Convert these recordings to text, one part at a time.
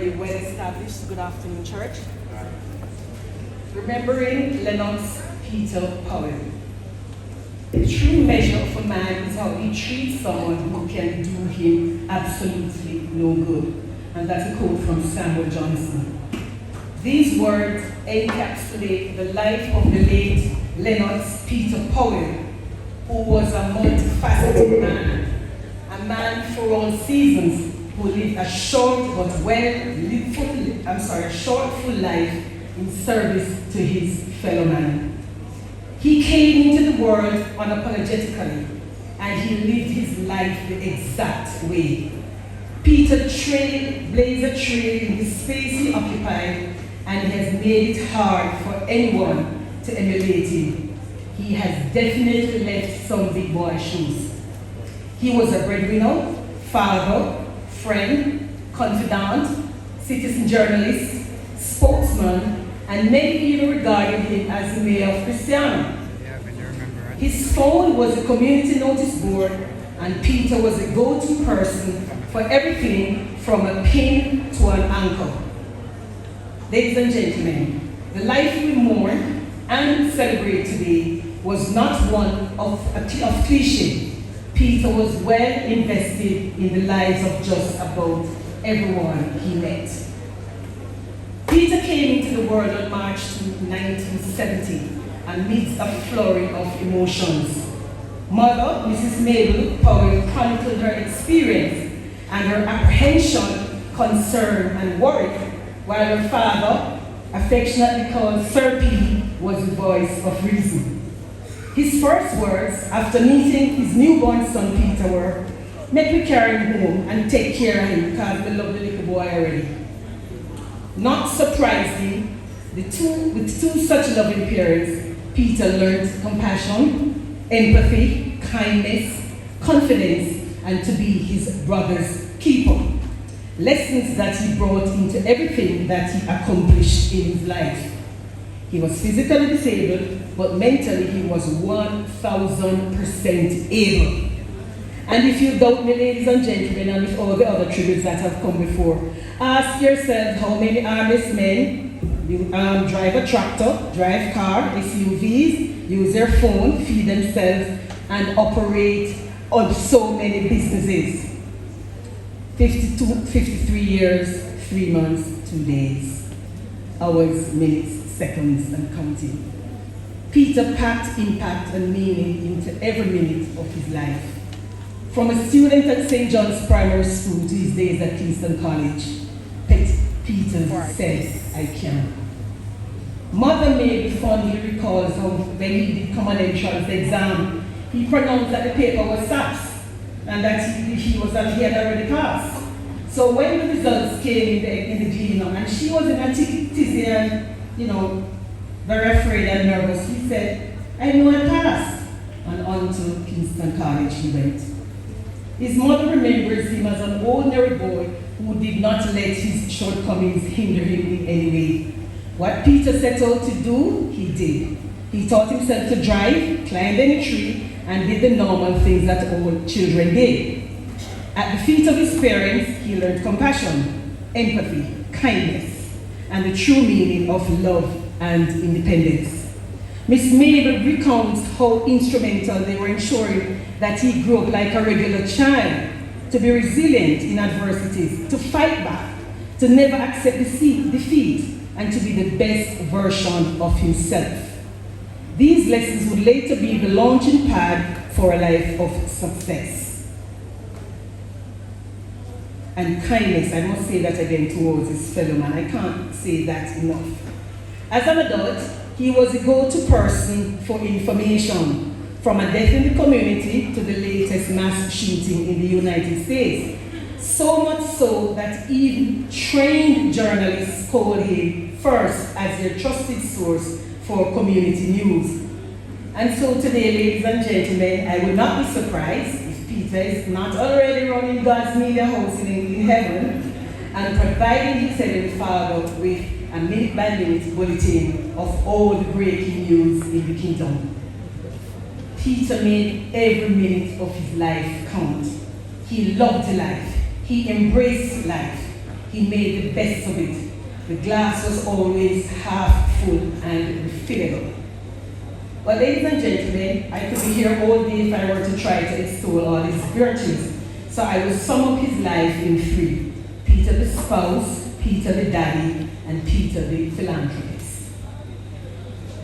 very well established. Good afternoon, church. Remembering Lennox Peter Powell. The true measure of a man is how he treats someone who can do him absolutely no good. And that's a quote from Samuel Johnson. These words encapsulate the life of the late Lennox Peter Powell, who was a multifaceted man, a man for all seasons, who lived a short full life in service to his fellow man. He came into the world unapologetically, and he lived his life the exact way. Peter blazed a trail in the space he occupied, and he has made it hard for anyone to emulate him. He has definitely left some big boy shoes. He was a breadwinner, father, friend, confidant, citizen journalist, spokesman, and many even regarded him as the mayor of Christiana. His phone was a community notice board, and Peter was a go-to person for everything from a pin to an anchor. Ladies and gentlemen, the life we mourn and celebrate today was not one of cliche. Peter was well invested in the lives of just about everyone he met. Peter came into the world on March 1970 amidst a flurry of emotions. Mother, Mrs. Mabel Powell, chronicled her experience and her apprehension, concern, and worry, while her father, affectionately called Sir P, was the voice of reason. His first words after meeting his newborn son Peter were, "Make me carry him home and take care of him because we love the little boy already." Not surprisingly, with two such loving parents, Peter learned compassion, empathy, kindness, confidence, and to be his brother's keeper. Lessons that he brought into everything that he accomplished in his life. He was physically disabled, but mentally he was 1000% able. And if you doubt me, ladies and gentlemen, and with all the other tributes that have come before, ask yourself how many honest men drive a tractor, drive car, SUVs, use their phone, feed themselves, and operate on so many businesses. 53 years, 3 months, 2 days, hours, minutes, seconds, and counting. Peter packed impact and meaning into every minute of his life. From a student at St. John's Primary School to his days at Kingston College, Peter says, "I can." Mother Mary fondly recalls how when he did common entrance exam, he pronounced that the paper was SAPS and that he had already passed. So when the results came in the gleaner, and she was in a tizzy and, very afraid and nervous, he said, "I know I passed." And on to Kingston College he went. His mother remembers him as an ordinary boy who did not let his shortcomings hinder him in any way. What Peter set out to do, he did. He taught himself to drive, climbed any tree, and did the normal things that all children did. At the feet of his parents, he learned compassion, empathy, kindness, and the true meaning of love and independence. Miss Mabel recounts how instrumental they were ensuring that he grew up like a regular child, to be resilient in adversities, to fight back, to never accept defeat, and to be the best version of himself. These lessons would later be the launching pad for a life of success. And kindness, I must say that again towards his fellow man. I can't say that enough. As an adult, he was a go-to person for information, from a death in the community to the latest mass shooting in the United States. So much so that even trained journalists called him first as their trusted source for community news. And so today, ladies and gentlemen, I will not be surprised if Peter is not already running God's media house in heaven and providing his heavenly Father with a minute-by-minute bulletin of all the breaking news in the kingdom. Peter made every minute of his life count. He loved life. He embraced life. he made the best of it. The glass was always half full and refillable. Well, ladies and gentlemen, I could be here all day if I were to try to extol all his virtues. So I will sum up his life in three: Peter the spouse, Peter the daddy, and Peter the philanthropist.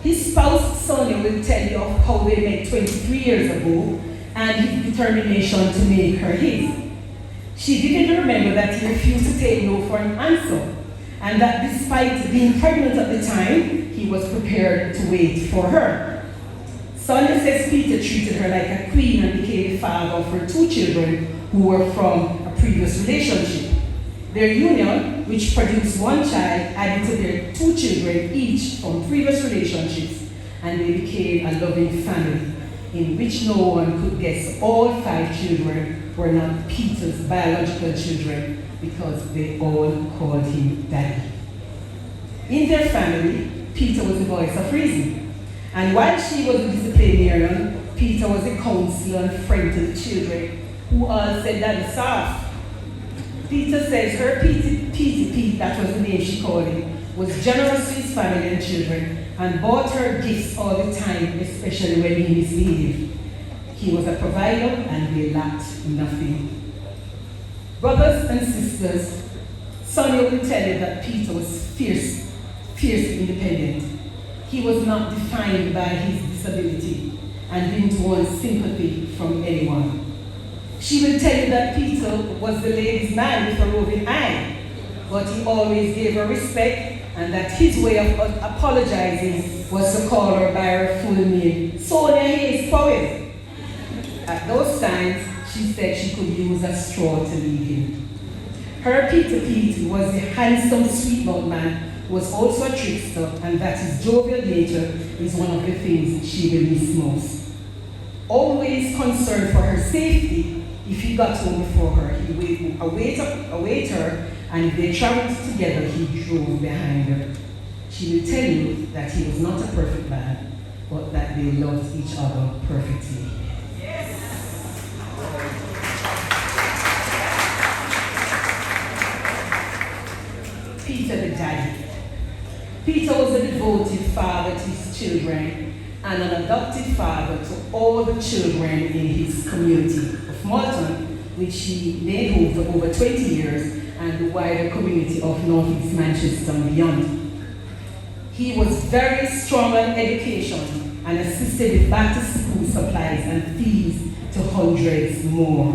His spouse, Sonia, will tell you of how they met 23 years ago and his determination to make her his. She didn't remember that he refused to take no for an answer, and that despite being pregnant at the time, he was prepared to wait for her. Sonia says Peter treated her like a queen and became the father of her two children who were from a previous relationship. Their union, which produced one child, added to their two children each from previous relationships, and they became a loving family, in which no one could guess all 5 children were not Peter's biological children because they all called him Daddy. In their family, Peter was the voice of reason. And while she was a disciplinarian, Peter was a counselor and friend to the children, who all said Daddy soft. Peter says her Pete, that was the name she called him, was generous to his family and children and bought her gifts all the time, especially when he misbehaved. He was a provider and they lacked nothing. Brothers and sisters, Sonia will tell you that Peter was fiercely independent. He was not defined by his disability and didn't want sympathy from anyone. She will tell you that Peter was the ladies' man with a roving eye, but he always gave her respect, and that his way of apologizing was to call her by her full name, Sonia Hayes Powell. At those times, she said she could use a straw to lead him. Her Peter Pete was the handsome, sweet-mouthed man who was also a trickster, and that his jovial nature is one of the things she will miss most. Always concerned for her safety, if he got home before her, he would await her, and if they traveled together, he drove behind her. She will tell you that he was not a perfect man, but that they loved each other perfectly. Peter the daddy. Peter was a devoted father to his children and an adopted father to all the children in his community of Malton, which he made home for over 20 years, and the wider community of Northeast Manchester and beyond. He was very strong on education and assisted with back-to-school supplies and fees to hundreds more.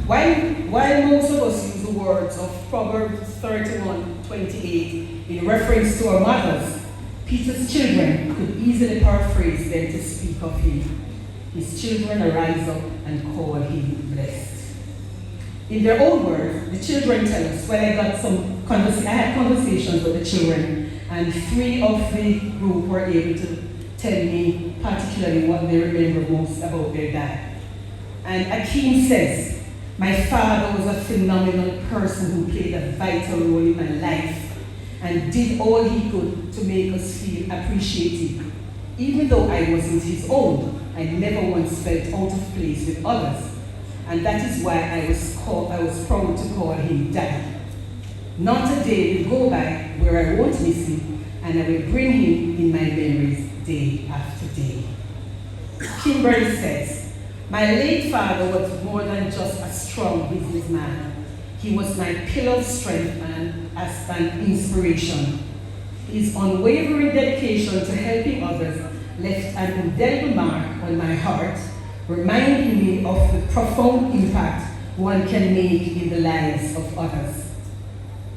While most of us use the words of Proverbs 31:28 in reference to our mothers, Peter's children could easily paraphrase them to speak of him. His children arise up and call him blessed. In their own words, the children tell us, I had conversations with the children, and 3 of the group were able to tell me particularly what they remember most about their dad. And Akeem says, my father was a phenomenal person who played a vital role in my life and did all he could to make us feel appreciated. Even though I wasn't his own, I never once felt out of place with others. And that is why I was proud to call him Daddy. Not a day will go by where I won't miss him, and I will bring him in my memories day after day. Kimberly says, my late father was more than just a strong businessman. He was my pillar of strength and as an inspiration. His unwavering dedication to helping others left an indelible mark on my heart, reminding me of the profound impact one can make in the lives of others.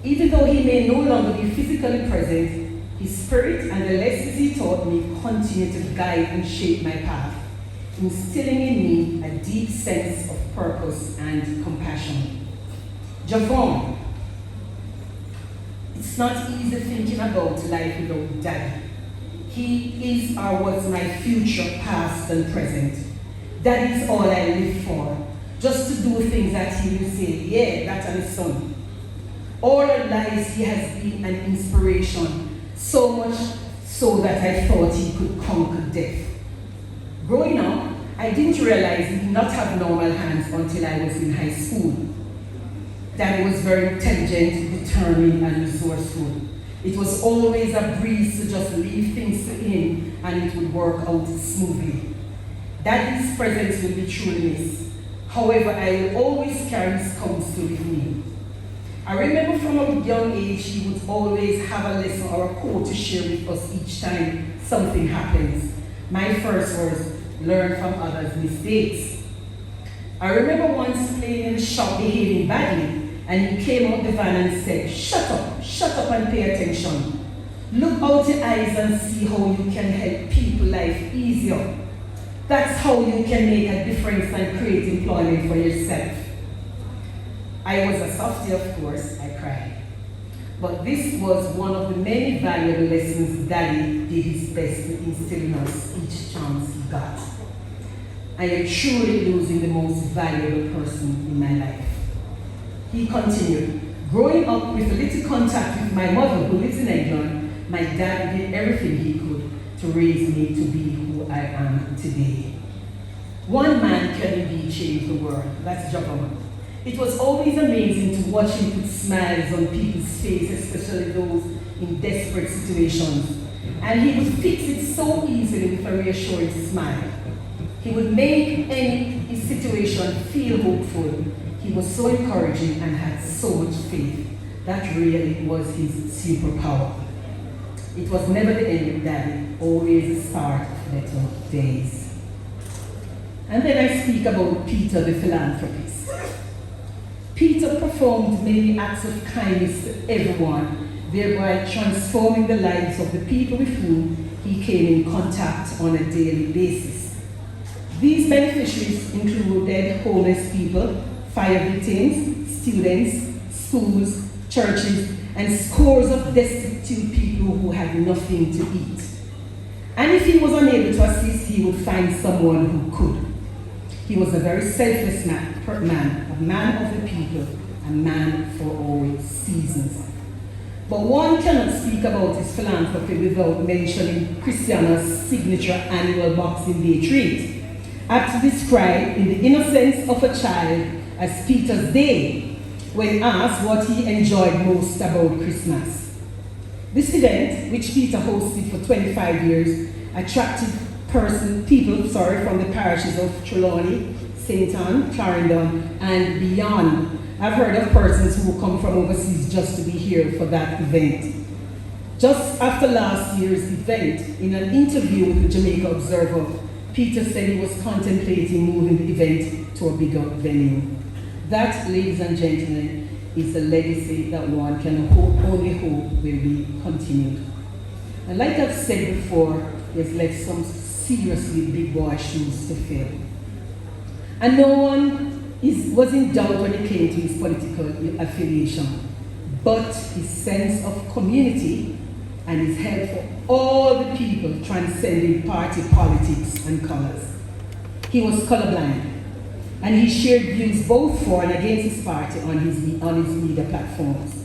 Even though he may no longer be physically present, his spirit and the lessons he taught me continue to guide and shape my path, instilling in me a deep sense of purpose and compassion. Javon, it's not easy thinking about life without Daddy. He is or was my future, past and present. That is all I live for, just to do things that he will say, yeah, that's his son. All our lives he has been an inspiration, so much so that I thought he could conquer death. Growing up, I didn't realize he did not have normal hands until I was in high school. Daddy was very intelligent, determined, and resourceful. It was always a breeze to just leave things to him and it would work out smoothly. Daddy's presence will be truly missed. However, I will always carry his counsel with me. I remember from a young age, he would always have a lesson or a quote to share with us each time something happens. My first was, learn from others' mistakes. I remember once playing in the shop behaving badly, and he came out the van and said, shut up and pay attention. Look out your eyes and see how you can help people life easier. That's how you can make a difference and create employment for yourself. I was a softie, of course, I cried. But this was one of the many valuable lessons Daddy did his best to instill in us each chance he got. I am truly losing the most valuable person in my life. He continued, growing up with a little contact with my mother who lives in England, my dad did everything he could to raise me to be who I am today. One man can indeed change the world, that's Giacomo. It was always amazing to watch him put smiles on people's faces, especially those in desperate situations. And he would fix it so easily with a reassuring smile. He would make any situation feel hopeful. He was so encouraging and had so much faith. That really was his superpower. It was never the end with Daddy, always the start of better days. And then I speak about Peter the philanthropist. Peter performed many acts of kindness to everyone, thereby transforming the lives of the people with whom he came in contact on a daily basis. These beneficiaries included homeless people, fire victims, students, schools, churches, and scores of destitute people who had nothing to eat. And if he was unable to assist, he would find someone who could. He was a very selfless man, a man of the people, a man for all seasons. But one cannot speak about his philanthropy without mentioning Cristiano's signature annual Boxing Day treat, aptly described in the innocence of a child as Peter's Day, when asked what he enjoyed most about Christmas. This event, which Peter hosted for 25 years, attracted people from the parishes of Trelawney, St. Ann, Clarendon, and beyond. I've heard of persons who come from overseas just to be here for that event. Just after last year's event, in an interview with the Jamaica Observer, Peter said he was contemplating moving the event to a bigger venue. That, ladies and gentlemen, is a legacy that one can only hope will be continued. And like I've said before, he has left some seriously big boy shoes to fill. And no one was in doubt when it came to his political affiliation, but his sense of community and his help for all the people transcending party politics and colors. He was colorblind, and he shared views both for and against his party on his media platforms.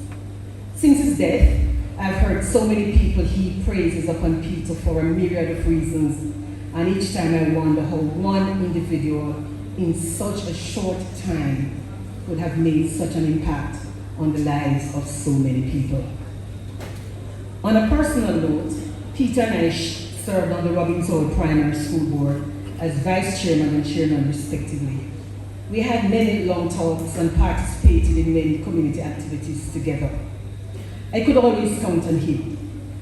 Since his death, I've heard so many people heap praises upon Peter for a myriad of reasons, and each time I wonder how one individual in such a short time could have made such an impact on the lives of so many people. On a personal note, Peter and I served on the Robbins Hall Primary School Board as vice chairman and chairman respectively. We had many long talks and participated in many community activities together. I could always count on him.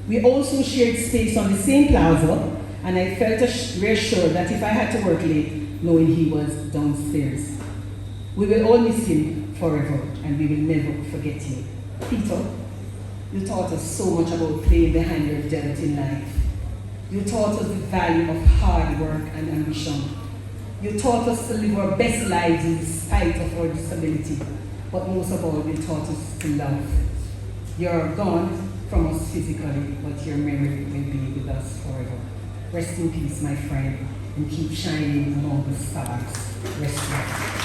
We also shared space on the same plaza, and I felt reassured that if I had to work late, knowing he was downstairs. We will all miss him forever, and we will never forget him. Peter, you taught us so much about playing the hand you're dealt in life. You taught us the value of hard work and ambition. You taught us to live our best lives in spite of our disability, but most of all, you taught us to love. You're gone from us physically, but your memory will be with us forever. Rest in peace, my friend, and keep shining among the stars. Rest in peace.